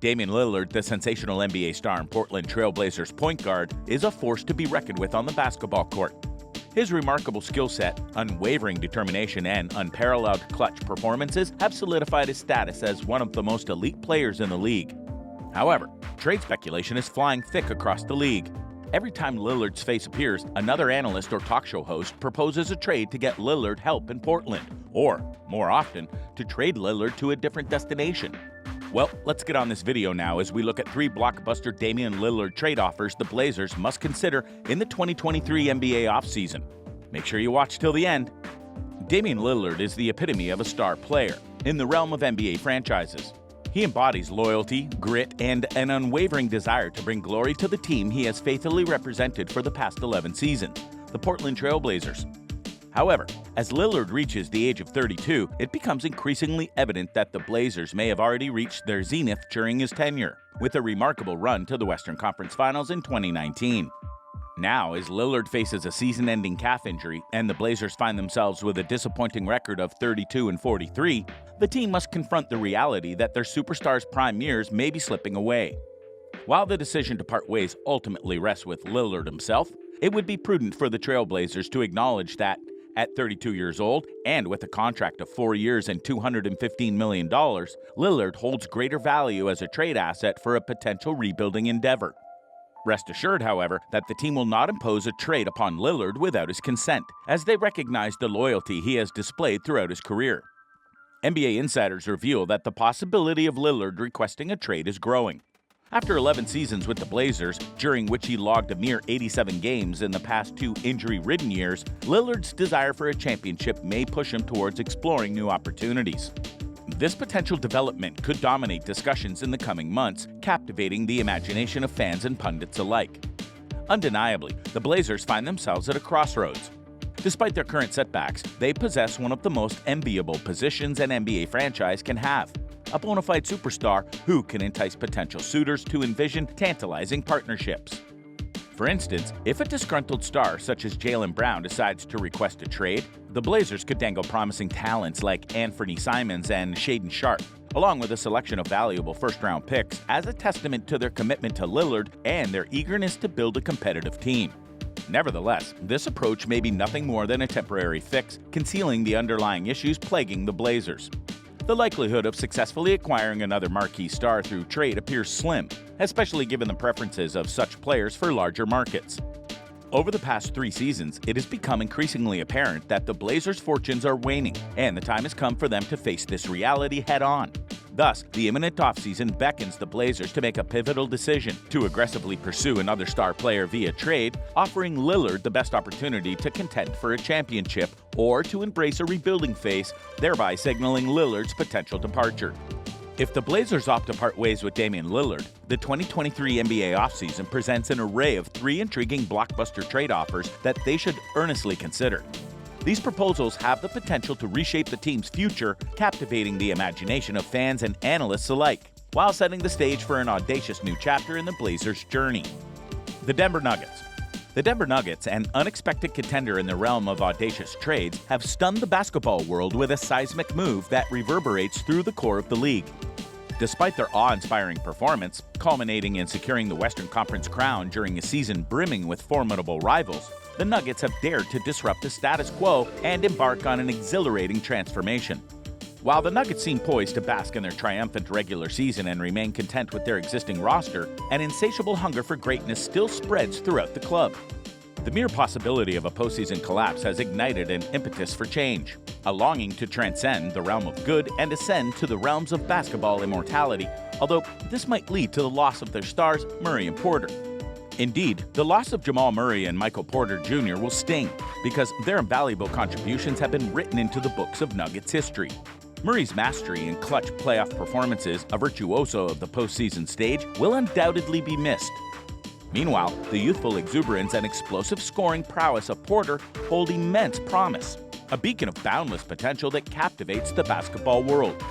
Damien Lillard, the sensational NBA star and Portland Trail Blazers point guard, is a force to be reckoned with on the basketball court. His remarkable skill set, unwavering determination, and unparalleled clutch performances have solidified his status as one of the most elite players in the league. However, trade speculation is flying thick across the league. Every time Lillard's face appears, another analyst or talk show host proposes a trade to get Lillard help in Portland, or, more often, to trade Lillard to a different destination. Well, let's get on this video now as we look at 3 blockbuster Damian Lillard trade offers the Blazers must consider in the 2023 NBA offseason. Make sure you watch till the end. Damian Lillard is the epitome of a star player in the realm of NBA franchises. He embodies loyalty, grit, and an unwavering desire to bring glory to the team he has faithfully represented for the past 11 seasons, the Portland Trail Blazers. However, as Lillard reaches the age of 32, it becomes increasingly evident that the Blazers may have already reached their zenith during his tenure, with a remarkable run to the Western Conference Finals in 2019. Now, as Lillard faces a season-ending calf injury and the Blazers find themselves with a disappointing record of 32-43, the team must confront the reality that their superstar's prime years may be slipping away. While the decision to part ways ultimately rests with Lillard himself, it would be prudent for the Trailblazers to acknowledge that, at 32 years old, and with a contract of 4 years and $215 million, Lillard holds greater value as a trade asset for a potential rebuilding endeavor. Rest assured, however, that the team will not impose a trade upon Lillard without his consent, as they recognize the loyalty he has displayed throughout his career. NBA insiders reveal that the possibility of Lillard requesting a trade is growing. After 11 seasons with the Blazers, during which he logged a mere 87 games in the past 2 injury-ridden years, Lillard's desire for a championship may push him towards exploring new opportunities. This potential development could dominate discussions in the coming months, captivating the imagination of fans and pundits alike. Undeniably, the Blazers find themselves at a crossroads. Despite their current setbacks, they possess one of the most enviable positions an NBA franchise can have: a bona fide superstar who can entice potential suitors to envision tantalizing partnerships. For instance, if a disgruntled star such as Jaylen Brown decides to request a trade, the Blazers could dangle promising talents like Anthony Simons and Shaedon Sharpe, along with a selection of valuable first-round picks, as a testament to their commitment to Lillard and their eagerness to build a competitive team. Nevertheless, this approach may be nothing more than a temporary fix, concealing the underlying issues plaguing the Blazers. The likelihood of successfully acquiring another marquee star through trade appears slim, especially given the preferences of such players for larger markets. Over the past 3 seasons, it has become increasingly apparent that the Blazers' fortunes are waning, and the time has come for them to face this reality head-on. Thus, the imminent offseason beckons the Blazers to make a pivotal decision to aggressively pursue another star player via trade, offering Lillard the best opportunity to contend for a championship, or to embrace a rebuilding phase, thereby signaling Lillard's potential departure. If the Blazers opt to part ways with Damian Lillard, the 2023 NBA offseason presents an array of 3 intriguing blockbuster trade offers that they should earnestly consider. These proposals have the potential to reshape the team's future, captivating the imagination of fans and analysts alike, while setting the stage for an audacious new chapter in the Blazers' journey. The Denver Nuggets. The Denver Nuggets, an unexpected contender in the realm of audacious trades, have stunned the basketball world with a seismic move that reverberates through the core of the league. Despite their awe-inspiring performance, culminating in securing the Western Conference crown during a season brimming with formidable rivals, the Nuggets have dared to disrupt the status quo and embark on an exhilarating transformation. While the Nuggets seem poised to bask in their triumphant regular season and remain content with their existing roster, an insatiable hunger for greatness still spreads throughout the club. The mere possibility of a postseason collapse has ignited an impetus for change, a longing to transcend the realm of good and ascend to the realms of basketball immortality, although this might lead to the loss of their stars, Murray and Porter. Indeed, the loss of Jamal Murray and Michael Porter Jr. will sting, because their invaluable contributions have been written into the books of Nuggets history. Murray's mastery and clutch playoff performances, a virtuoso of the postseason stage, will undoubtedly be missed. Meanwhile, the youthful exuberance and explosive scoring prowess of Porter hold immense promise, a beacon of boundless potential that captivates the basketball world.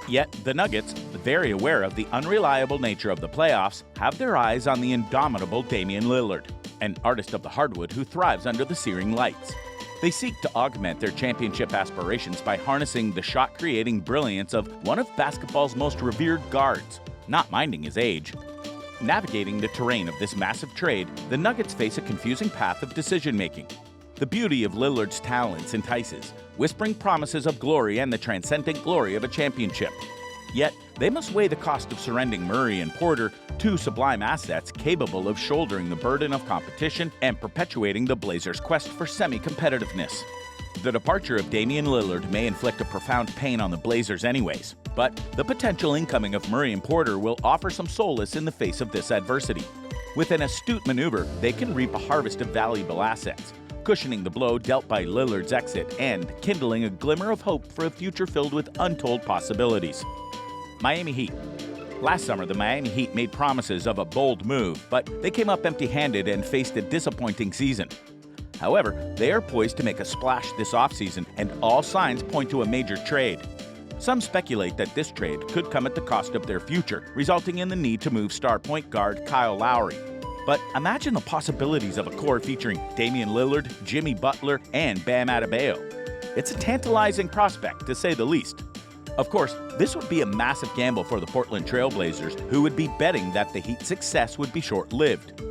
Yet, the Nuggets, very aware of the unreliable nature of the playoffs, have their eyes on the indomitable Damian Lillard, an artist of the hardwood who thrives under the searing lights. They seek to augment their championship aspirations by harnessing the shot-creating brilliance of one of basketball's most revered guards, not minding his age. Navigating the terrain of this massive trade, the Nuggets face a confusing path of decision-making. The beauty of Lillard's talents entices, whispering promises of glory and the transcendent glory of a championship. Yet, they must weigh the cost of surrendering Murray and Porter, two sublime assets capable of shouldering the burden of competition and perpetuating the Blazers' quest for semi-competitiveness. The departure of Damian Lillard may inflict a profound pain on the Blazers anyways, but the potential incoming of Murray and Porter will offer some solace in the face of this adversity. With an astute maneuver, they can reap a harvest of valuable assets, cushioning the blow dealt by Lillard's exit and kindling a glimmer of hope for a future filled with untold possibilities. Miami Heat. Last summer, the Miami Heat made promises of a bold move, but they came up empty-handed and faced a disappointing season. However, they are poised to make a splash this offseason, and all signs point to a major trade. Some speculate that this trade could come at the cost of their future, resulting in the need to move star point guard Kyle Lowry. But imagine the possibilities of a core featuring Damian Lillard, Jimmy Butler, and Bam Adebayo. It's a tantalizing prospect, to say the least. Of course, this would be a massive gamble for the Portland Trail Blazers, who would be betting that the Heat's success would be short-lived.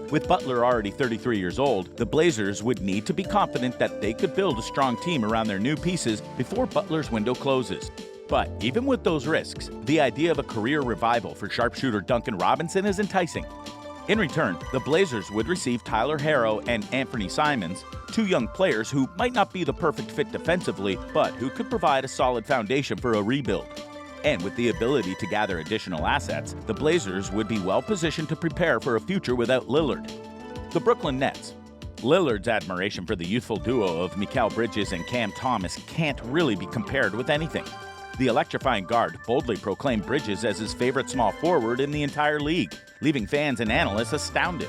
With Butler already 33 years old, the Blazers would need to be confident that they could build a strong team around their new pieces before Butler's window closes. But even with those risks, the idea of a career revival for sharpshooter Duncan Robinson is enticing. In return, the Blazers would receive Tyler Herro and Anthony Simons, two young players who might not be the perfect fit defensively, but who could provide a solid foundation for a rebuild. And with the ability to gather additional assets, the Blazers would be well positioned to prepare for a future without Lillard. The Brooklyn Nets. Lillard's admiration for the youthful duo of Mikal Bridges and Cam Thomas can't really be compared with anything. The electrifying guard boldly proclaimed Bridges as his favorite small forward in the entire league, leaving fans and analysts astounded.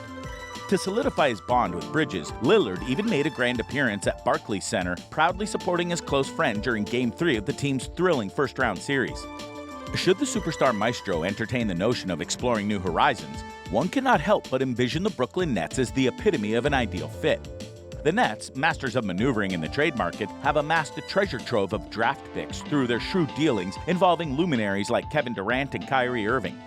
To solidify his bond with Bridges, Lillard even made a grand appearance at Barclays Center, proudly supporting his close friend during Game 3 of the team's thrilling first-round series. Should the superstar maestro entertain the notion of exploring new horizons, one cannot help but envision the Brooklyn Nets as the epitome of an ideal fit. The Nets, masters of maneuvering in the trade market, have amassed a treasure trove of draft picks through their shrewd dealings involving luminaries like Kevin Durant and Kyrie Irving.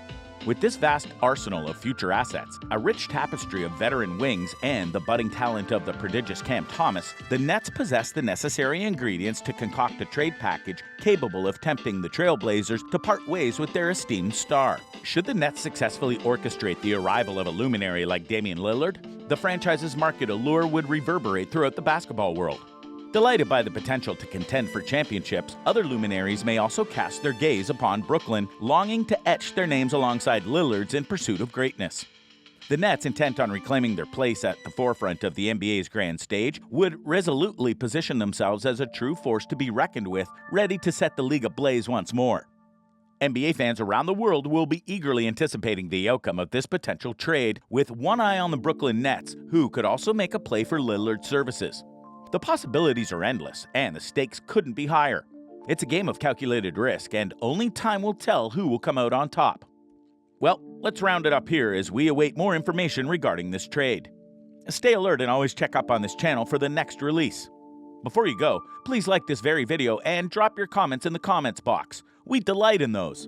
With this vast arsenal of future assets, a rich tapestry of veteran wings, and the budding talent of the prodigious Cam Thomas, the Nets possess the necessary ingredients to concoct a trade package capable of tempting the Trailblazers to part ways with their esteemed star. Should the Nets successfully orchestrate the arrival of a luminary like Damian Lillard, the franchise's market allure would reverberate throughout the basketball world. Delighted by the potential to contend for championships, other luminaries may also cast their gaze upon Brooklyn, longing to etch their names alongside Lillard's in pursuit of greatness. The Nets, intent on reclaiming their place at the forefront of the NBA's grand stage, would resolutely position themselves as a true force to be reckoned with, ready to set the league ablaze once more. NBA fans around the world will be eagerly anticipating the outcome of this potential trade, with one eye on the Brooklyn Nets, who could also make a play for Lillard's services. The possibilities are endless, and the stakes couldn't be higher. It's a game of calculated risk, and only time will tell who will come out on top. Well, let's round it up here as we await more information regarding this trade. Stay alert and always check up on this channel for the next release. Before you go, please like this very video and drop your comments in the comments box. We delight in those.